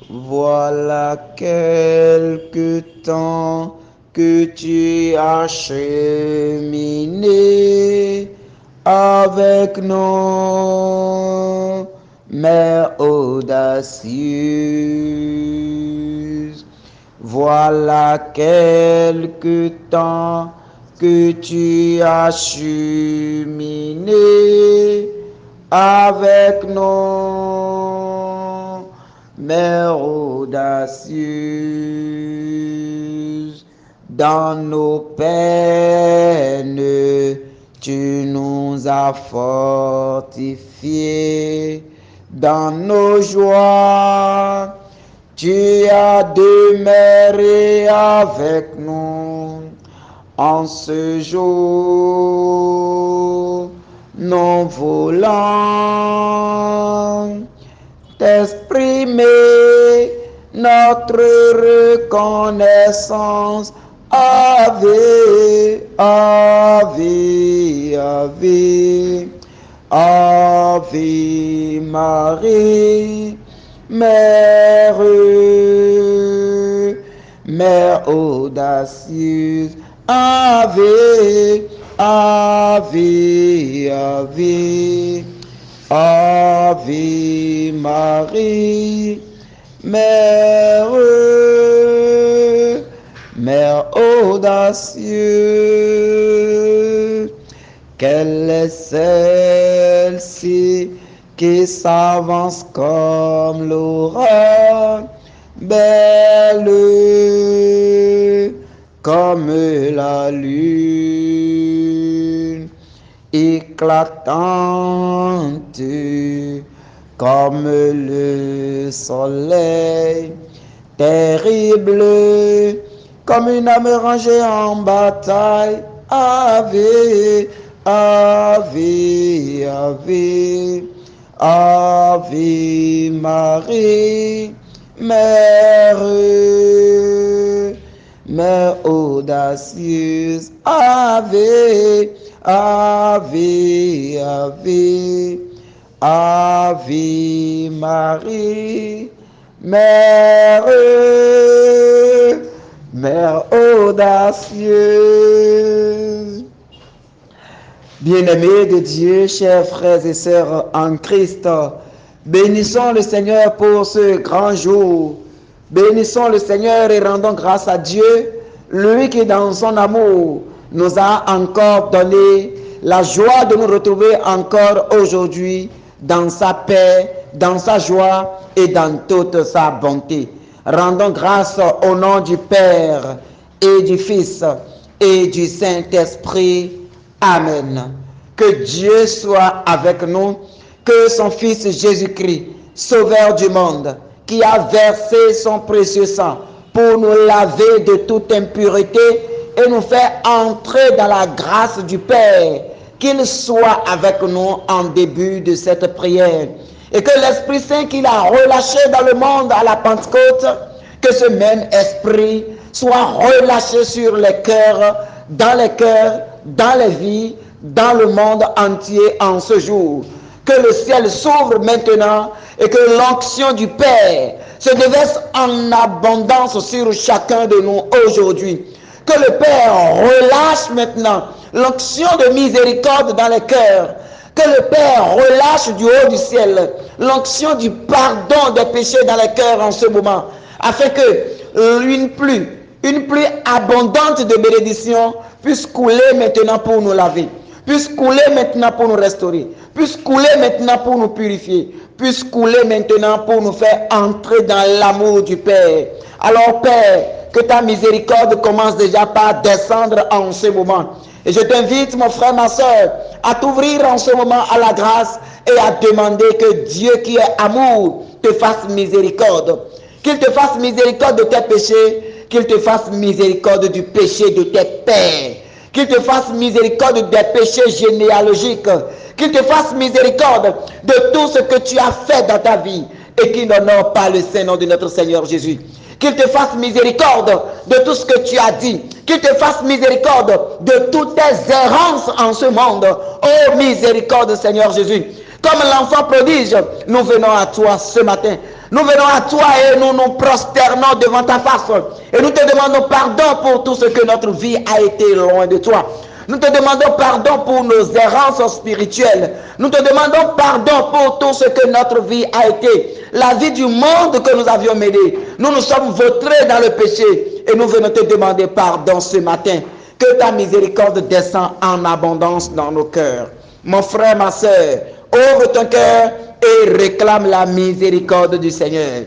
Voilà quelque temps que tu as cheminé avec nous, Mère audacieuse. Voilà quelque temps que tu as cheminé avec nous, Mère audacieuse. Dans nos peines, tu nous as fortifiés. Dans nos joies, tu as demeuré avec nous. En ce jour, nous voulons t'exprimer notre reconnaissance. Ave, Ave, Ave, Ave Marie, Mère, Mère audacieuse. Ave, Ave, Ave, Ave Marie, Mère, Mère audacieuse. Quelle est celle-ci qui s'avance comme l'aurore, belle comme la lune, éclatante comme le soleil, terrible comme une âme rangée en bataille. Ave, Ave, Ave, Ave Marie, Mère, Mère audacieuse. Ave, Ave, Ave, Ave Marie, Mère, Mère audacieuse. Bien-aimés de Dieu, chers frères et sœurs en Christ, bénissons le Seigneur pour ce grand jour. Bénissons le Seigneur et rendons grâce à Dieu, lui qui dans son amour nous a encore donné la joie de nous retrouver encore aujourd'hui dans sa paix, dans sa joie et dans toute sa bonté. Rendons grâce au nom du Père et du Fils et du Saint-Esprit. Amen. Que Dieu soit avec nous, que son Fils Jésus-Christ, Sauveur du monde, qui a versé son précieux sang pour nous laver de toute impureté et nous faire entrer dans la grâce du Père, qu'il soit avec nous en début de cette prière. Et que l'Esprit Saint qu'il a relâché dans le monde à la Pentecôte, que ce même Esprit soit relâché sur les cœurs, dans les vies, dans le monde entier en ce jour. Que le ciel s'ouvre maintenant et que l'onction du Père se déverse en abondance sur chacun de nous aujourd'hui. Que le Père relâche maintenant l'onction de miséricorde dans les cœurs. Que le Père relâche du haut du ciel l'onction du pardon des péchés dans les cœurs en ce moment, afin que une pluie abondante de bénédictions puisse couler maintenant pour nous laver, puisse couler maintenant pour nous restaurer, puisse couler maintenant pour nous purifier, puisse couler maintenant pour nous faire entrer dans l'amour du Père. Alors Père, que ta miséricorde commence déjà par descendre en ce moment. Et je t'invite, mon frère, ma soeur, à t'ouvrir en ce moment à la grâce et à demander que Dieu qui est amour te fasse miséricorde. Qu'il te fasse miséricorde de tes péchés, qu'il te fasse miséricorde du péché de tes pères, qu'il te fasse miséricorde des péchés généalogiques, qu'il te fasse miséricorde de tout ce que tu as fait dans ta vie et qui n'honore pas le Saint-Nom de notre Seigneur Jésus. Qu'il te fasse miséricorde de tout ce que tu as dit. Qu'il te fasse miséricorde de toutes tes errances en ce monde. Oh miséricorde Seigneur Jésus. Comme l'enfant prodige, nous venons à toi ce matin. Nous venons à toi et nous nous prosternons devant ta face. Et nous te demandons pardon pour tout ce que notre vie a été loin de toi. Nous te demandons pardon pour nos errances spirituelles. Nous te demandons pardon pour tout ce que notre vie a été. La vie du monde que nous avions mené. Nous nous sommes vautrés dans le péché. Et nous venons te demander pardon ce matin. Que ta miséricorde descende en abondance dans nos cœurs. Mon frère, ma soeur, ouvre ton cœur et réclame la miséricorde du Seigneur.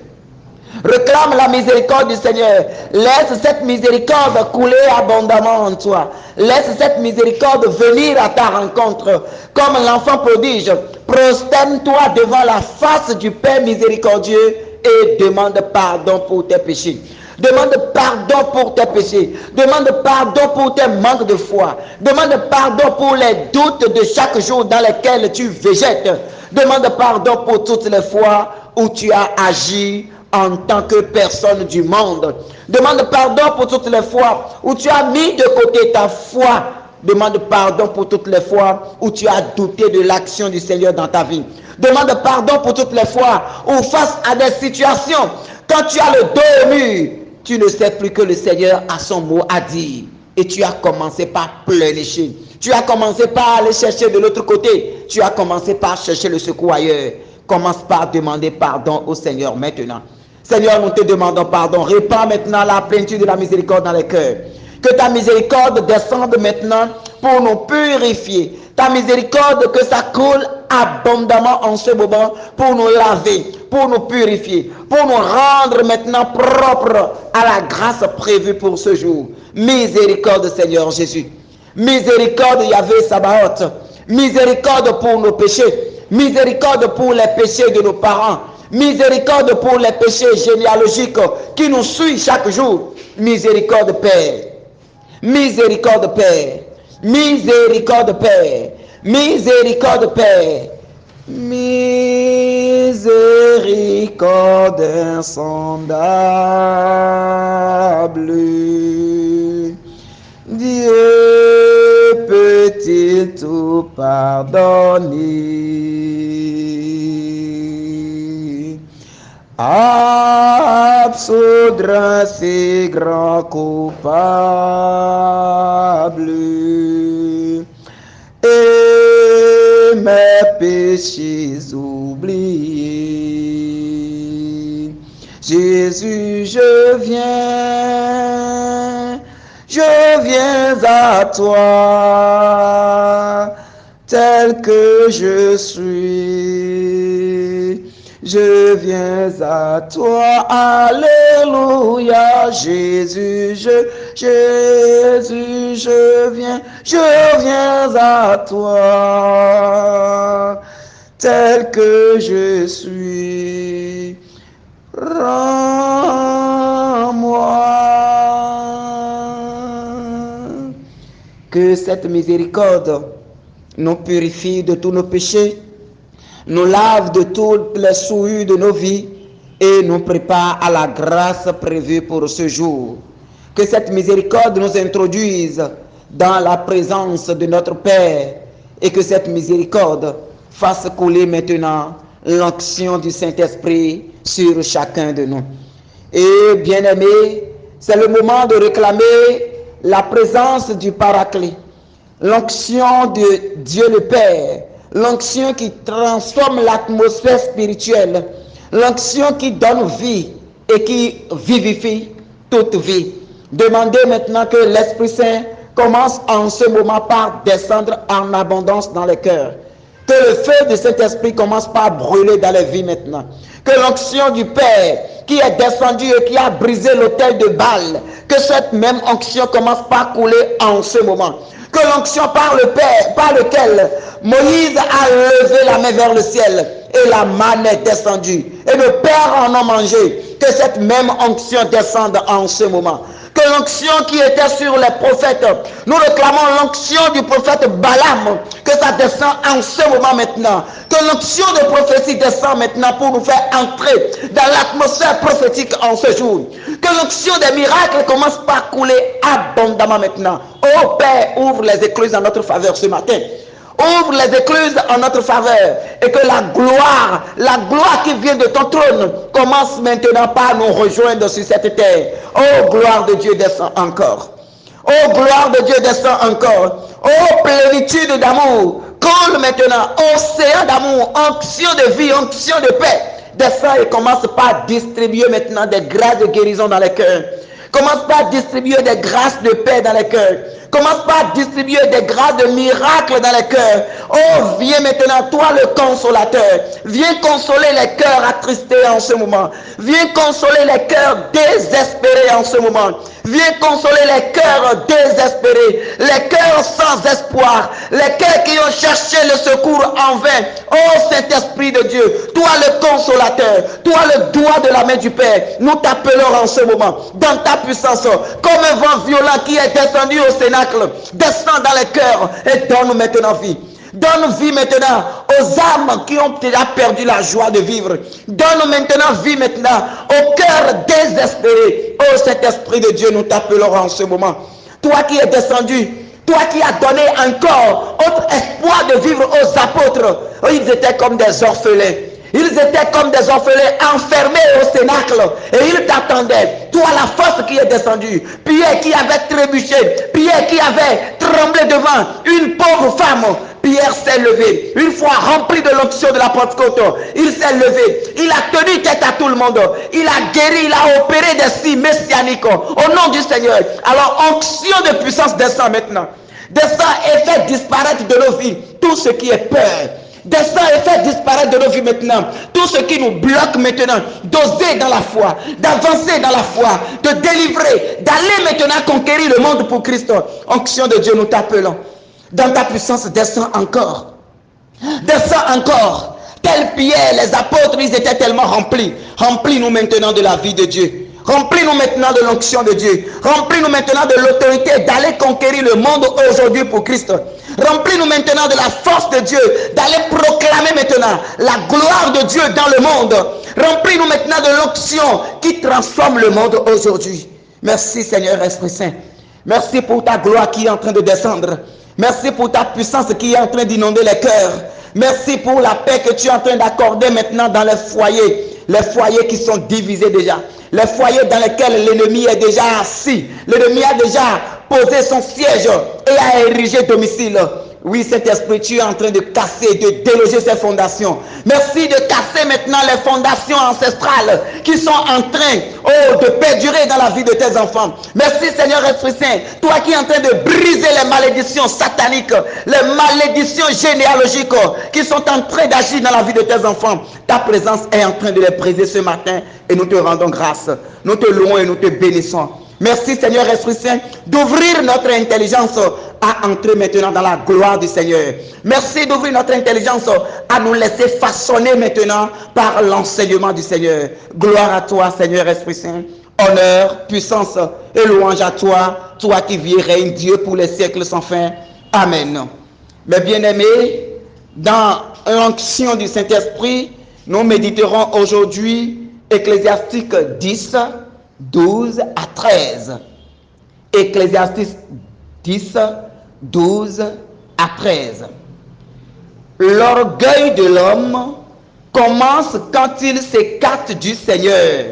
Réclame la miséricorde du Seigneur. Laisse cette miséricorde couler abondamment en toi. Laisse cette miséricorde venir à ta rencontre. Comme l'enfant prodige, prosterne-toi devant la face du Père miséricordieux et demande pardon pour tes péchés. Demande pardon pour tes péchés. Demande pardon pour tes manques de foi. Demande pardon pour les doutes de chaque jour dans lesquels tu végètes. Demande pardon pour toutes les fois où tu as agi en tant que personne du monde. Demande pardon pour toutes les fois où tu as mis de côté ta foi. Demande pardon pour toutes les fois où tu as douté de l'action du Seigneur dans ta vie. Demande pardon pour toutes les fois où face à des situations, quand tu as le dos au mur, tu ne sais plus que le Seigneur a son mot à dire. Et tu as commencé par pleurnicher. Tu as commencé par aller chercher de l'autre côté. Tu as commencé par chercher le secours ailleurs. Commence par demander pardon au Seigneur maintenant. Seigneur, nous te demandons pardon. Répands maintenant la plénitude de la miséricorde dans les cœurs. Que ta miséricorde descende maintenant pour nous purifier. Ta miséricorde, que ça coule abondamment en ce moment pour nous laver, pour nous purifier, pour nous rendre maintenant propres à la grâce prévue pour ce jour. Miséricorde, Seigneur Jésus. Miséricorde, Yahvé Sabaoth. Miséricorde pour nos péchés. Miséricorde pour les péchés de nos parents. Miséricorde pour les péchés généalogiques qui nous suivent chaque jour. Miséricorde, Père. Miséricorde, Père. Miséricorde, Père. Miséricorde, Père. Miséricorde insondable. Dieu peut-il tout pardonner? Absoudre ces grands coupables et mes péchés oubliés. Jésus, je viens à toi, tel que je suis. Je viens à toi, alléluia, Jésus, je viens à toi, tel que je suis, rends-moi. Que cette miséricorde nous purifie de tous nos péchés, nous lave de toutes les souillures de nos vies et nous prépare à la grâce prévue pour ce jour. Que cette miséricorde nous introduise dans la présence de notre Père et que cette miséricorde fasse couler maintenant l'onction du Saint-Esprit sur chacun de nous. Et bien-aimés, c'est le moment de réclamer la présence du Paraclet, l'onction de Dieu le Père, l'onction qui transforme l'atmosphère spirituelle, l'onction qui donne vie et qui vivifie toute vie. Demandez maintenant que l'Esprit Saint commence en ce moment par descendre en abondance dans les cœurs. Que le feu du Saint-Esprit commence par brûler dans les vies maintenant. Que l'onction du Père qui est descendue et qui a brisé l'autel de Baal, que cette même onction commence par couler en ce moment. Que l'onction par le Père, par lequel Moïse a levé la main vers le ciel et la manne est descendue et le Père en a mangé, que cette même onction descende en ce moment. Que l'onction qui était sur les prophètes, nous réclamons l'onction du prophète Balaam, que ça descend en ce moment maintenant. Que l'onction de prophétie descend maintenant pour nous faire entrer dans l'atmosphère prophétique en ce jour. Que l'onction des miracles commence par couler abondamment maintenant. Oh Père, ouvre les écluses en notre faveur ce matin. Ouvre les écluses en notre faveur et que la gloire qui vient de ton trône commence maintenant par nous rejoindre sur cette terre. Oh, gloire de Dieu, descend encore. Oh, gloire de Dieu, descend encore. Oh, plénitude d'amour, coule maintenant, océan d'amour, onction de vie, onction de paix. Descend et commence par distribuer maintenant des grâces de guérison dans les cœurs. Commence par distribuer des grâces de paix dans les cœurs. Commence par distribuer des grâces de miracles dans les cœurs. Oh, viens maintenant, toi le consolateur. Viens consoler les cœurs attristés en ce moment. Viens consoler les cœurs désespérés en ce moment. Viens consoler les cœurs désespérés, les cœurs sans espoir, les cœurs qui ont cherché le secours en vain. Oh Saint-Esprit de Dieu, toi le consolateur, toi le doigt de la main du Père, nous t'appelons en ce moment, dans ta puissance, comme un vent violent qui est descendu au cénacle, descend dans les cœurs et donne maintenant vie. Donne vie maintenant aux âmes qui ont déjà perdu la joie de vivre. Donne maintenant vie maintenant aux cœurs désespérés. Oh Saint-Esprit de Dieu, nous t'appelons en ce moment. Toi qui es descendu, toi qui as donné encore autre espoir de vivre aux apôtres. Oh, ils étaient comme des orphelins. Ils étaient comme des orphelins enfermés au cénacle et ils t'attendaient. Toi, la force qui est descendue, Pierre qui avait trébuché, Pierre qui avait tremblé devant une pauvre femme, Pierre s'est levé. Une fois rempli de l'onction de la Pentecôte, il s'est levé. Il a tenu tête à tout le monde. Il a guéri, il a opéré des signes messianiques au nom du Seigneur. Alors, onction de puissance descend maintenant. Descend et fait disparaître de nos vies tout ce qui est peur. Descends et fais disparaître de nos vies maintenant tout ce qui nous bloque maintenant d'oser dans la foi, d'avancer dans la foi, de délivrer, d'aller maintenant conquérir le monde pour Christ. Onction de Dieu, nous t'appelons. Dans ta puissance, descends encore. Descends encore. Tel Pierre, les apôtres, ils étaient tellement remplis. Remplis-nous maintenant de la vie de Dieu. Remplis-nous maintenant de l'onction de Dieu. Remplis-nous maintenant de l'autorité d'aller conquérir le monde aujourd'hui pour Christ. Remplis-nous maintenant de la force de Dieu d'aller proclamer maintenant la gloire de Dieu dans le monde. Remplis-nous maintenant de l'onction qui transforme le monde aujourd'hui. Merci Seigneur Esprit Saint. Merci pour ta gloire qui est en train de descendre. Merci pour ta puissance qui est en train d'inonder les cœurs. Merci pour la paix que tu es en train d'accorder maintenant dans les foyers qui sont divisés déjà. Les foyers dans lesquels l'ennemi est déjà assis. L'ennemi a déjà posé son siège et a érigé domicile. Oui, Saint-Esprit, tu es en train de casser, de déloger ces fondations. Merci de casser maintenant les fondations ancestrales qui sont en train de perdurer dans la vie de tes enfants. Merci Seigneur Esprit Saint, toi qui es en train de briser les malédictions sataniques, les malédictions généalogiques qui sont en train d'agir dans la vie de tes enfants. Ta présence est en train de les briser ce matin et nous te rendons grâce. Nous te louons et nous te bénissons. Merci Seigneur Esprit Saint d'ouvrir notre intelligence à entrer maintenant dans la gloire du Seigneur. Merci d'ouvrir notre intelligence à nous laisser façonner maintenant par l'enseignement du Seigneur. Gloire à toi Seigneur Esprit Saint. Honneur, puissance et louange à toi, toi qui vis et règnes Dieu pour les siècles sans fin. Amen. Mes bien-aimés, dans l'onction du Saint-Esprit, nous méditerons aujourd'hui Ecclésiastique 10, 12 à 13. Ecclésiastique 10, 12 à 13. L'orgueil de l'homme commence quand il s'écarte du Seigneur,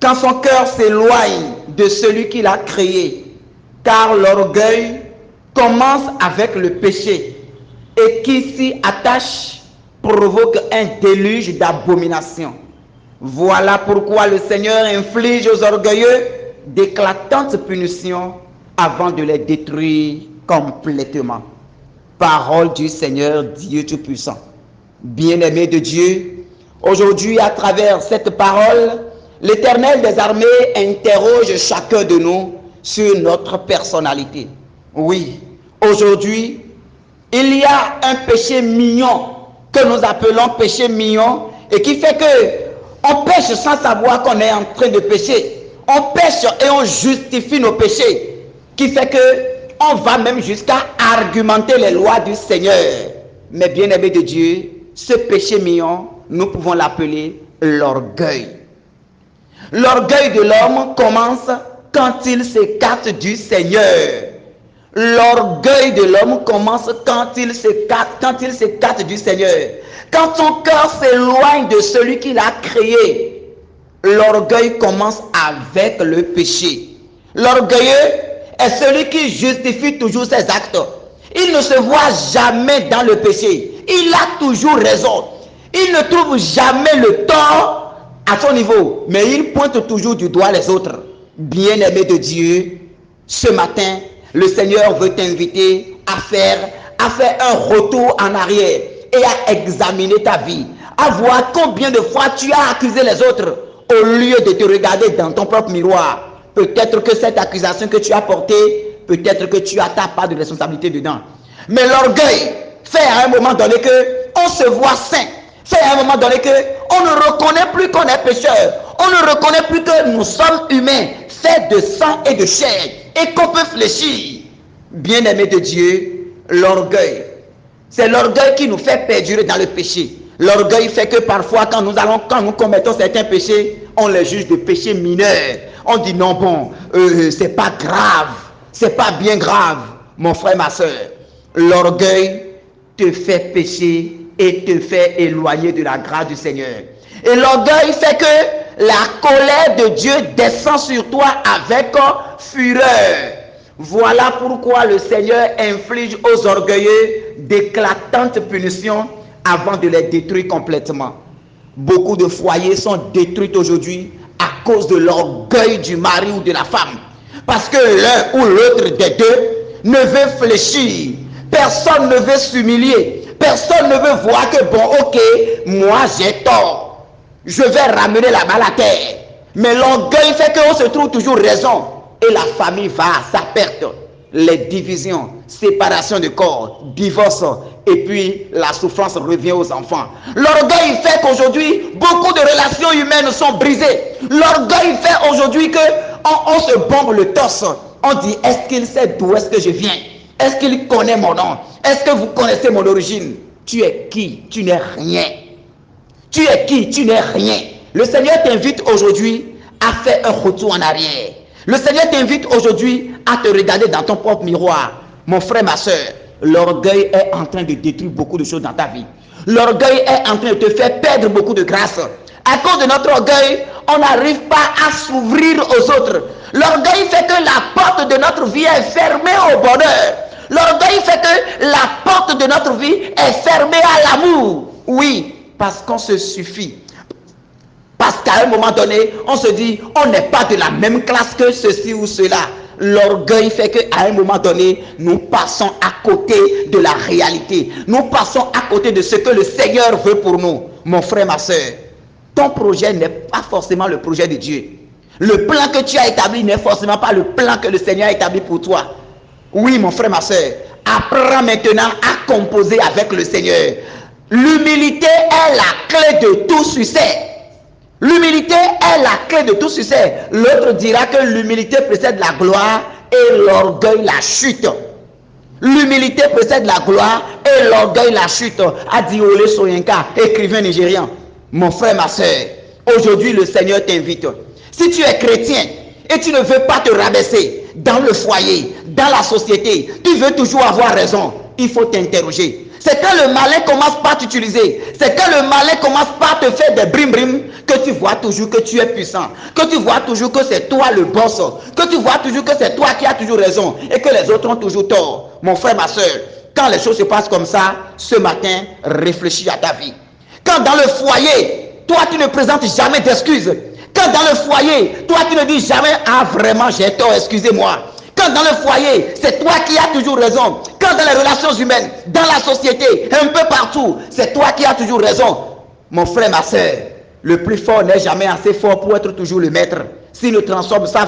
quand son cœur s'éloigne de celui qui l'a créé. Car l'orgueil commence avec le péché et qui s'y attache provoque un déluge d'abomination. Voilà pourquoi le Seigneur inflige aux orgueilleux d'éclatantes punitions avant de les détruire complètement. Parole du Seigneur Dieu Tout-Puissant. Bien-aimés de Dieu, aujourd'hui à travers cette parole, l'Éternel des armées interroge chacun de nous sur notre personnalité. Oui, aujourd'hui, il y a un péché mignon que nous appelons péché mignon et qui fait que on pêche sans savoir qu'on est en train de pécher. On pêche et on justifie nos péchés, qui fait que on va même jusqu'à argumenter les lois du Seigneur. Mais bien-aimés de Dieu, ce péché mignon, nous pouvons l'appeler l'orgueil. L'orgueil de l'homme commence quand il s'écarte du Seigneur. L'orgueil de l'homme commence quand il s'écarte du Seigneur. Quand son cœur s'éloigne de celui qui l'a créé, l'orgueil commence avec le péché. L'orgueilleux est celui qui justifie toujours ses actes. Il ne se voit jamais dans le péché. Il a toujours raison. Il ne trouve jamais le tort à son niveau, mais il pointe toujours du doigt les autres. Bien-aimé de Dieu, ce matin, le Seigneur veut t'inviter à faire un retour en arrière et à examiner ta vie, à voir combien de fois tu as accusé les autres au lieu de te regarder dans ton propre miroir. Peut-être que cette accusation que tu as portée, peut-être que tu as ta part de responsabilité dedans. Mais l'orgueil fait à un moment donné qu'on se voit saint, fait à un moment donné qu'on ne reconnaît plus qu'on est pécheur, on ne reconnaît plus que nous sommes humains, faits de sang et de chair, et qu'on peut fléchir. Bien-aimé de Dieu, l'orgueil, c'est l'orgueil qui nous fait perdurer dans le péché. L'orgueil fait que parfois quand nous commettons certains péchés, on les juge de péchés mineurs. On dit non, bon, c'est pas grave, c'est pas bien grave. Mon frère, ma soeur, l'orgueil te fait pécher et te fait éloigner de la grâce du Seigneur. Et l'orgueil fait que la colère de Dieu descend sur toi avec fureur. Voilà pourquoi le Seigneur inflige aux orgueilleux d'éclatantes punitions avant de les détruire complètement. Beaucoup de foyers sont détruits aujourd'hui à cause de l'orgueil du mari ou de la femme. Parce que l'un ou l'autre des deux ne veut fléchir. Personne ne veut s'humilier. Personne ne veut voir que bon, ok, moi j'ai tort. Je vais ramener la balle à terre. Mais l'orgueil fait qu'on se trouve toujours raison. Et la famille va à sa perte. Les divisions, séparation de corps, divorce, et puis la souffrance revient aux enfants. L'orgueil fait qu'aujourd'hui, beaucoup de relations humaines sont brisées. L'orgueil fait aujourd'hui qu'on se bombe le torse. On dit, est-ce qu'il sait d'où est-ce que je viens? Est-ce qu'il connaît mon nom? Est-ce que vous connaissez mon origine? Tu es qui? Tu n'es rien. Tu es qui? Tu n'es rien. Le Seigneur t'invite aujourd'hui à faire un retour en arrière. Le Seigneur t'invite aujourd'hui à te regarder dans ton propre miroir. Mon frère, ma soeur, l'orgueil est en train de détruire beaucoup de choses dans ta vie. L'orgueil est en train de te faire perdre beaucoup de grâce. À cause de notre orgueil, on n'arrive pas à s'ouvrir aux autres. L'orgueil fait que la porte de notre vie est fermée au bonheur. L'orgueil fait que la porte de notre vie est fermée à l'amour. Oui, parce qu'on se suffit. Parce qu'à un moment donné, on se dit, on n'est pas de la même classe que ceci ou cela. L'orgueil fait qu'à un moment donné, nous passons à côté de la réalité. Nous passons à côté de ce que le Seigneur veut pour nous. Mon frère, ma soeur, ton projet n'est pas forcément le projet de Dieu. Le plan que tu as établi n'est forcément pas le plan que le Seigneur a établi pour toi. Oui, mon frère, ma soeur, apprends maintenant à composer avec le Seigneur. L'humilité est la clé de tout succès. L'humilité est la clé de tout succès. L'autre dira que l'humilité précède la gloire et l'orgueil la chute. L'humilité précède la gloire et l'orgueil la chute, a dit Ole Soyinka, écrivain nigérian. Mon frère, ma soeur, aujourd'hui le Seigneur t'invite. Si tu es chrétien et tu ne veux pas te rabaisser dans le foyer, dans la société, tu veux toujours avoir raison, il faut t'interroger. C'est quand le malin commence par t'utiliser, c'est quand le malin commence par te faire des brim-brim, que tu vois toujours que tu es puissant, que tu vois toujours que c'est toi le boss, que tu vois toujours que c'est toi qui as toujours raison et que les autres ont toujours tort. Mon frère, ma soeur, quand les choses se passent comme ça, ce matin, réfléchis à ta vie. Quand dans le foyer, toi tu ne présentes jamais d'excuses. Quand dans le foyer, toi tu ne dis jamais « Ah vraiment j'ai tort, excusez-moi ». Quand dans le foyer, c'est toi qui as toujours raison. Quand dans les relations humaines, dans la société, un peu partout, c'est toi qui as toujours raison. Mon frère, ma soeur, le plus fort n'est jamais assez fort pour être toujours le maître. S'il ne transforme sa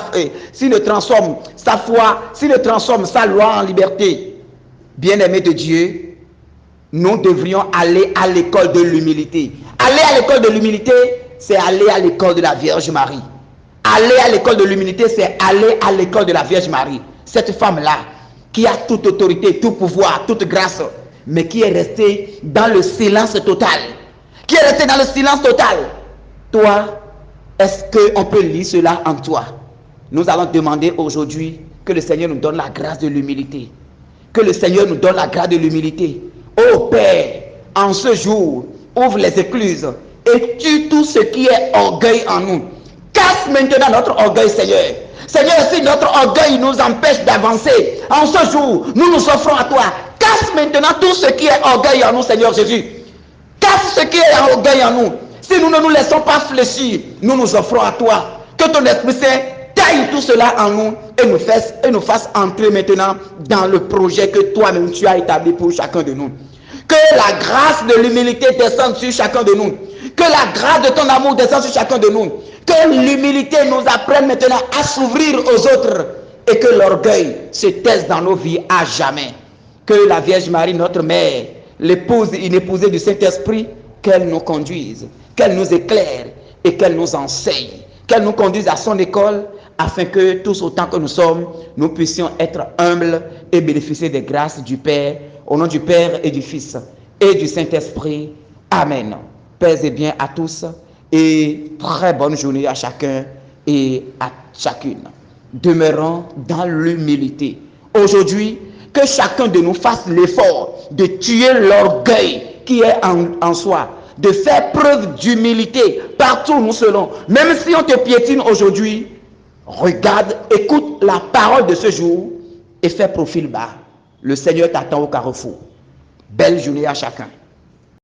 foi, s'il ne transforme sa loi en liberté, bien-aimé de Dieu, nous devrions aller à l'école de l'humilité. Aller à l'école de l'humilité, c'est aller à l'école de la Vierge Marie. Aller à l'école de l'humilité, c'est aller à l'école de la Vierge Marie. Cette femme-là, qui a toute autorité, tout pouvoir, toute grâce, mais qui est restée dans le silence total. Qui est restée dans le silence total. Toi, est-ce qu'on peut lire cela en toi? Nous allons demander aujourd'hui que le Seigneur nous donne la grâce de l'humilité. Que le Seigneur nous donne la grâce de l'humilité. Ô Père, en ce jour, ouvre les écluses et tue tout ce qui est orgueil en nous. Casse maintenant notre orgueil, Seigneur. Seigneur, si notre orgueil nous empêche d'avancer, en ce jour, nous nous offrons à toi. Casse maintenant tout ce qui est orgueil en nous, Seigneur Jésus. Casse ce qui est orgueil en nous. Si nous ne nous laissons pas fléchir, nous nous offrons à toi. Que ton Esprit Saint taille tout cela en nous et nous fasse entrer maintenant dans le projet que toi-même tu as établi pour chacun de nous. Que la grâce de l'humilité descende sur chacun de nous. Que la grâce de ton amour descende sur chacun de nous. Que l'humilité nous apprenne maintenant à s'ouvrir aux autres et que l'orgueil se taise dans nos vies à jamais. Que la Vierge Marie, notre mère, l'épouse inépousée du Saint-Esprit, qu'elle nous conduise, qu'elle nous éclaire et qu'elle nous enseigne, qu'elle nous conduise à son école afin que tous autant que nous sommes, nous puissions être humbles et bénéficier des grâces du Père, au nom du Père et du Fils et du Saint-Esprit. Amen. Paix et bien à tous et très bonne journée à chacun et à chacune. Demeurons dans l'humilité. Aujourd'hui, que chacun de nous fasse l'effort de tuer l'orgueil qui est en soi, de faire preuve d'humilité partout où nous serons. Même si on te piétine aujourd'hui, regarde, écoute la parole de ce jour et fais profil bas. Le Seigneur t'attend au carrefour. Belle journée à chacun.